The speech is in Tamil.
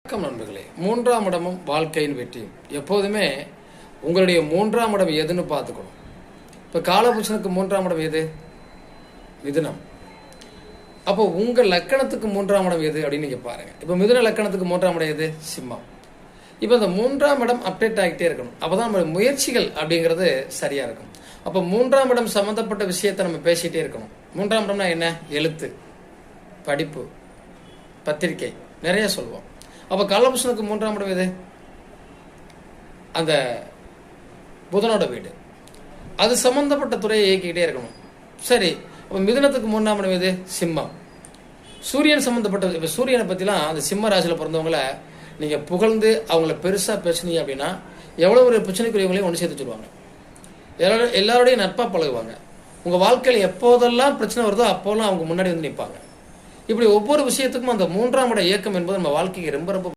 வணக்கம் நண்பர்களே. 3ஆம் இடமும் வாழ்க்கையின் வெற்றியும் எப்போதுமே உங்களுடைய 3ஆம் இடம் எதுன்னு பார்த்துக்கணும். இப்போ காலபுருஷனுக்கு 3ஆம் இடம் எது? மிதுனம். அப்போ உங்க லக்கணத்துக்கு 3ஆம் இடம் எது அப்படின்னு நீங்க பாருங்க. இப்போ மிதுன லக்கணத்துக்கு 3ஆம் இடம் எது? சிம்மம். இப்போ இந்த 3ஆம் இடம் அப்டேட் ஆகிட்டே இருக்கணும். அப்போதான் நம்ம முயற்சிகள் அப்படிங்கிறது சரியா இருக்கும். அப்போ 3ஆம் இடம் சம்பந்தப்பட்ட விஷயத்தை நம்ம பேசிட்டே இருக்கணும். 3ஆம் இடம்னா என்ன? எழுத்து, படிப்பு, பத்திரிகை, நிறைய சொல்லுவோம். அப்ப காலபுருஷனுக்கு 3ஆம் இடம் எது? அந்த புதனோட வீடு. அது சம்பந்தப்பட்ட துறையை இயக்கிக்கிட்டே இருக்கணும். சரி, அப்ப மிதுனத்துக்கு 3ஆம் இடம் எது? சிம்மம். சூரியன் சம்பந்தப்பட்ட, இப்ப சூரியனை பத்திலாம் அந்த சிம்ம ராசியில பிறந்தவங்களை நீங்க புகழ்ந்து அவங்கள பெருசா பேசுனீங்க அப்படின்னா எவ்வளவு ஒரு பிரச்சனைக்குரியவங்களையும் ஒன்று சேர்த்து சொல்லுவாங்க. எல்லாரோடையும் நட்பா பழகுவாங்க. உங்க வாழ்க்கையில் எப்போதெல்லாம் பிரச்சனை வருதோ அப்போல்லாம் அவங்க முன்னாடி வந்து நிற்பாங்க. இப்படி ஒவ்வொரு விஷயத்துக்கும் அந்த 3ஆம் இட இயக்கம் என்பது நம்ம வாழ்க்கைக்கு ரொம்ப ரொம்ப